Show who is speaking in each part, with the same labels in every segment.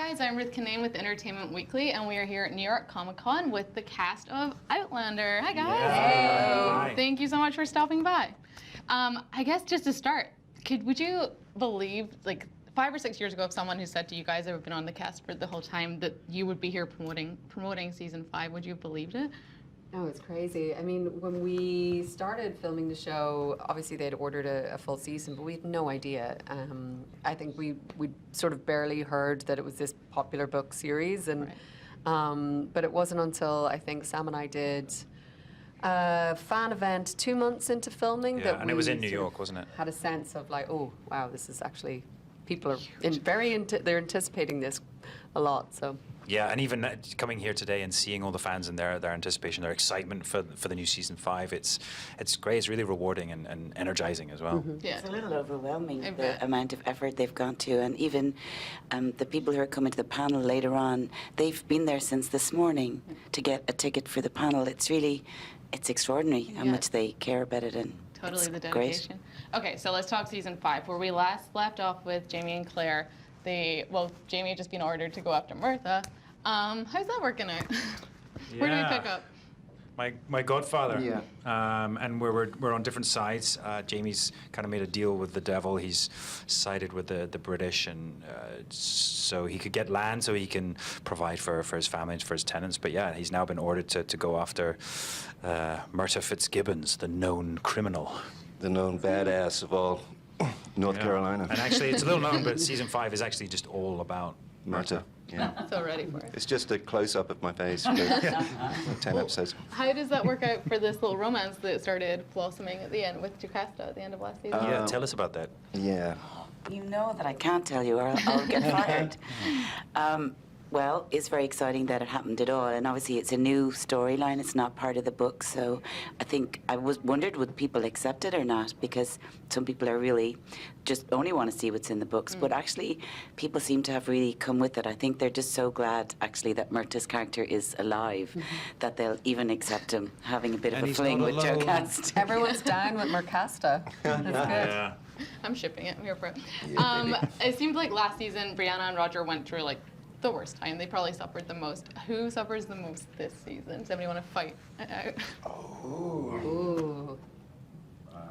Speaker 1: guys, I'm Ruth Kinane with Entertainment Weekly, and we are here at New York Comic Con with the cast of Outlander. Hi guys.
Speaker 2: Yeah.
Speaker 1: Hey. Thank you so much for stopping by. I guess just to start, would you believe, like 5 or 6 years ago, if someone who said to you guys, have been on the cast for the whole time, that you would be here promoting season 5, would you have believed it?
Speaker 2: Oh, it's crazy. I mean, when we started filming the show, obviously they'd ordered a full season, but we had no idea. I think we sort of barely heard that it was this popular book series, and but it wasn't until I think Sam and I did a fan event 2 months into filming that
Speaker 3: and it was in New York, wasn't it?
Speaker 2: Had a sense of like, oh wow, this is actually people are they're anticipating this a lot. So.
Speaker 3: Yeah, and even coming here today and seeing all the fans and their anticipation, their excitement for the new season 5, it's great. It's really rewarding and energizing as well.
Speaker 1: Mm-hmm. Yeah.
Speaker 4: It's a little overwhelming, the amount of effort they've gone to, and even the people who are coming to the panel later on, they've been there since this morning to get a ticket for the panel. It's extraordinary how much they care about it, and
Speaker 1: totally the dedication.
Speaker 4: Great.
Speaker 1: Okay, so let's talk season 5, where we last left off with Jamie and Claire. Jamie had just been ordered to go after Martha. How's that working out? Where do we pick up?
Speaker 3: My godfather.
Speaker 5: Yeah.
Speaker 3: And we're on different sides. Jamie's kind of made a deal with the devil. He's sided with the British, and so he could get land, so he can provide for his family and for his tenants. But yeah, he's now been ordered to go after Myrta Fitzgibbons, the known criminal.
Speaker 5: The known badass of all North Carolina.
Speaker 3: And actually, it's a little known, but season 5 is actually just all about
Speaker 5: Myrta. Yeah.
Speaker 1: So ready for it.
Speaker 5: It's just a close-up of my face for 10 episodes.
Speaker 1: How does that work out for this little romance that started blossoming at the end with Jocasta at the end of last season?
Speaker 3: Yeah, tell us about that.
Speaker 5: Yeah.
Speaker 4: You know that I can't tell you, or I'll get fired. Well, it's very exciting that it happened at all, and obviously it's a new storyline. It's not part of the book, so I think I wondered would people accept it or not, because some people are really just only want to see what's in the books, but actually people seem to have really come with it. I think they're just so glad actually that Myrta's character is alive that they'll even accept him having a bit of a fling with Jocasta.
Speaker 2: Everyone's down with Jocasta. That's good.
Speaker 3: Yeah.
Speaker 1: I'm shipping it. I'm here for it.
Speaker 5: Yeah,
Speaker 1: it seemed like last season Brianna and Roger went through like the worst time. They probably suffered the most. Who suffers the most this season? Does anybody want to fight it out?
Speaker 2: Ooh.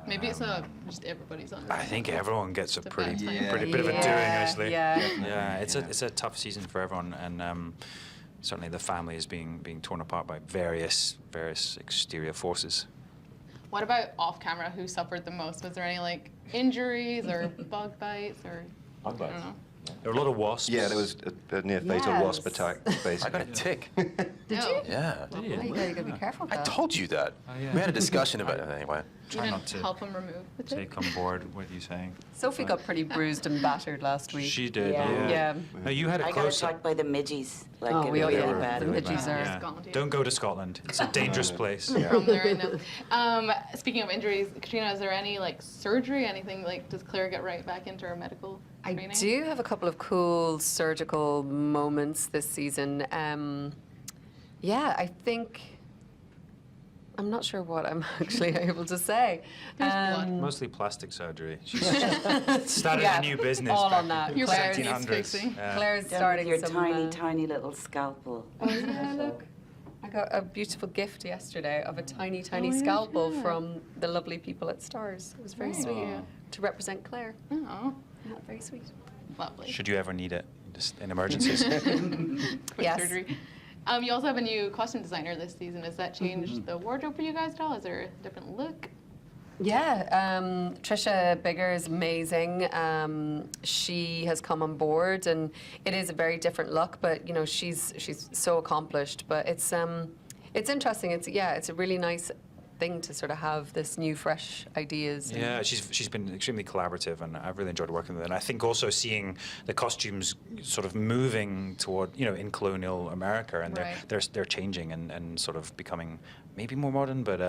Speaker 1: Maybe it's just everybody's on.
Speaker 3: I think everyone gets a
Speaker 1: It's a
Speaker 3: pretty
Speaker 1: bad time.
Speaker 3: bit of a doing, actually.
Speaker 2: Yeah.
Speaker 3: Yeah, it's a tough season for everyone, and certainly the family is being torn apart by various exterior forces.
Speaker 1: What about off camera? Who suffered the most? Was there any like injuries or bug bites or?
Speaker 6: Bug bites.
Speaker 1: I don't know.
Speaker 3: There were a lot of wasps.
Speaker 5: Yeah, there was a near-fatal wasp attack, basically.
Speaker 6: I got a tick.
Speaker 2: Did you?
Speaker 6: Yeah.
Speaker 2: Oh, you gotta be careful.
Speaker 6: I told you that.
Speaker 3: Oh, yeah.
Speaker 6: We had a discussion about it anyway.
Speaker 1: You
Speaker 3: Try
Speaker 1: didn't
Speaker 3: not to
Speaker 1: help him remove the tick?
Speaker 3: take on board what you're saying.
Speaker 2: Sophie got pretty bruised and battered last week.
Speaker 3: She did.
Speaker 4: Yeah.
Speaker 2: Yeah.
Speaker 3: Now, you had a
Speaker 4: I got
Speaker 3: close-up.
Speaker 4: attacked by the midges, like
Speaker 2: Oh,
Speaker 4: it
Speaker 2: we all
Speaker 4: really
Speaker 2: did.
Speaker 4: bad.
Speaker 2: The midges are.
Speaker 3: Yeah.
Speaker 1: Scotland, yeah.
Speaker 3: Don't go to Scotland. It's a dangerous place.
Speaker 1: From there right now. Speaking of injuries, Caitriona, is there any like surgery? Anything like? Does Claire get right back into her medical training?
Speaker 2: I do have a couple of cool surgical moments this season. Yeah, I think. I'm not sure what I'm actually able to say.
Speaker 1: There's blood.
Speaker 3: Mostly plastic surgery. She's started
Speaker 2: Yeah,
Speaker 3: a new business.
Speaker 2: all
Speaker 3: back
Speaker 2: on that.
Speaker 3: in the
Speaker 2: Claire's
Speaker 3: 1700s.
Speaker 1: fixing.
Speaker 3: Yeah.
Speaker 2: Claire's
Speaker 4: Done
Speaker 2: starting
Speaker 4: with your
Speaker 2: some.
Speaker 4: tiny little scalpel.
Speaker 2: Oh, yeah, look. I got a beautiful gift yesterday of a tiny
Speaker 1: Oh, yeah,
Speaker 2: scalpel
Speaker 1: sure.
Speaker 2: from the lovely people at Stars. It was very sweet
Speaker 1: Yeah.
Speaker 2: to represent Claire.
Speaker 1: Oh,
Speaker 2: Yeah, very sweet.
Speaker 1: lovely.
Speaker 3: Should you ever need it, just in emergencies?
Speaker 1: Quick
Speaker 2: Yes.
Speaker 1: surgery. You also have a new costume designer this season. Has that changed the wardrobe for you guys at all? Is there a different look?
Speaker 2: Yeah, Trisha Bigger is amazing. She has come on board, and it is a very different look. But you know, she's so accomplished. But it's interesting. It's a really nice thing to sort of have this new, fresh ideas.
Speaker 3: Yeah, she's been extremely collaborative, and I've really enjoyed working with her. And I think also seeing the costumes sort of moving toward, in colonial America, and
Speaker 1: Right.
Speaker 3: they're changing and sort of becoming maybe more modern, but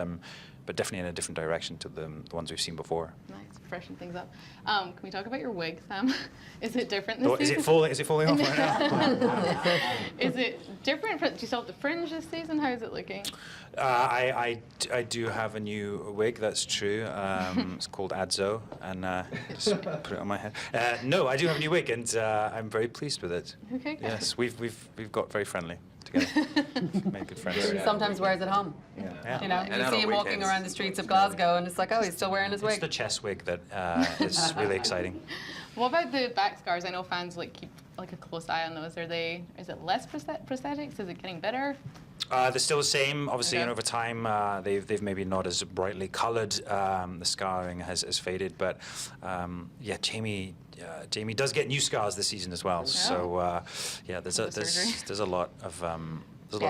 Speaker 3: but definitely in a different direction to the ones we've seen before.
Speaker 1: Nice, freshen things up. Can we talk about your wig, Sam? Is it different this
Speaker 3: Is
Speaker 1: season?
Speaker 3: it falling off right now?
Speaker 1: Is it different? Do you still have the fringe this season? How is it looking?
Speaker 3: I do have a new wig, that's true. It's called Adzo, and just put it on my head. No, I do have a new wig, and I'm very pleased with it.
Speaker 1: Okay, good.
Speaker 3: Yes, we've got very friendly together. Made good friends.
Speaker 2: He sometimes wears it home.
Speaker 3: Yeah.
Speaker 2: You know,
Speaker 6: And
Speaker 2: you
Speaker 6: out
Speaker 2: see
Speaker 6: on
Speaker 2: him walking
Speaker 6: weekends.
Speaker 2: around the streets of Glasgow, and it's like, oh, he's still wearing his
Speaker 3: It's
Speaker 2: wig.
Speaker 3: the chest wig that is really exciting.
Speaker 1: What about the back scars? I know fans like keep like a close eye on those. Is it less prosthetics? Is it getting better?
Speaker 3: They're still the same, obviously,
Speaker 1: Okay.
Speaker 3: and over time they've maybe not as brightly coloured. The scarring has faded, but yeah, Jamie does get new scars this season as well. So yeah, there's a lot of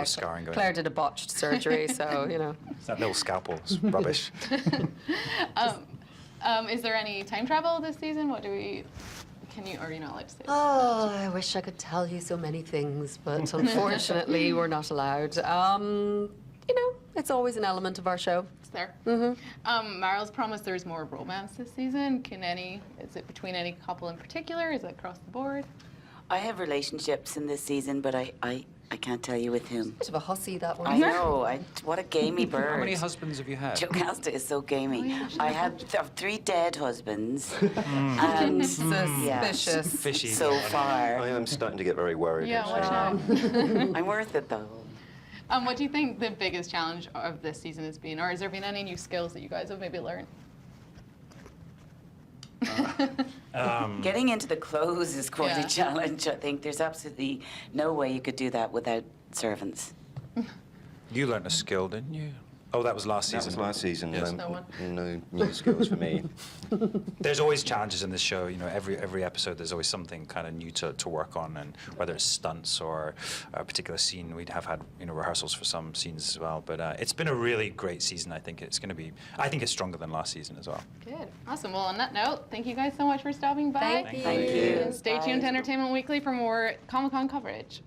Speaker 3: scarring going
Speaker 2: Claire
Speaker 3: on.
Speaker 2: did a botched surgery, so, you know.
Speaker 3: That little scalpel is rubbish.
Speaker 1: Is there any time travel this season? Can you, or are you not allowed to say?
Speaker 2: Oh, I wish I could tell you so many things, but unfortunately, we're not allowed. You know, it's always an element of our show.
Speaker 1: It's there. Maryl's promised there's more romance this season. Is it between any couple in particular? Is it across the board?
Speaker 4: I have relationships in this season, but I can't tell you with whom.
Speaker 2: Bit of a hussy, that one.
Speaker 4: I know. What a gamey bird.
Speaker 3: How many husbands have you had?
Speaker 4: Joe Casta is so gamey.
Speaker 1: yeah,
Speaker 4: I had 3 dead husbands, and
Speaker 2: Suspicious.
Speaker 3: Fishy.
Speaker 4: so far,
Speaker 5: I am starting to get very worried.
Speaker 1: Yeah,
Speaker 5: actually.
Speaker 1: watch out.
Speaker 4: I'm worth it though.
Speaker 1: What do you think the biggest challenge of this season has been, or has there been any new skills that you guys have maybe learned?
Speaker 4: Getting into the clothes is quite
Speaker 1: Yeah.
Speaker 4: a challenge. I think there's absolutely no way you could do that without servants.
Speaker 3: You learned a skill, didn't you? Oh, that was last
Speaker 5: That
Speaker 3: season.
Speaker 5: was last season.
Speaker 3: Yes.
Speaker 1: No one.
Speaker 5: No new skills for me.
Speaker 3: There's always challenges in this show. You know, every episode there's always something kind of new to work on, and whether it's stunts or a particular scene, we'd have had rehearsals for some scenes as well. But it's been a really great season. I think it's stronger than last season as well.
Speaker 1: Good. Awesome. Well, on that note, thank you guys so much for stopping by.
Speaker 2: Thank
Speaker 4: Thank you.
Speaker 1: And stay tuned to Entertainment Weekly for more Comic-Con coverage.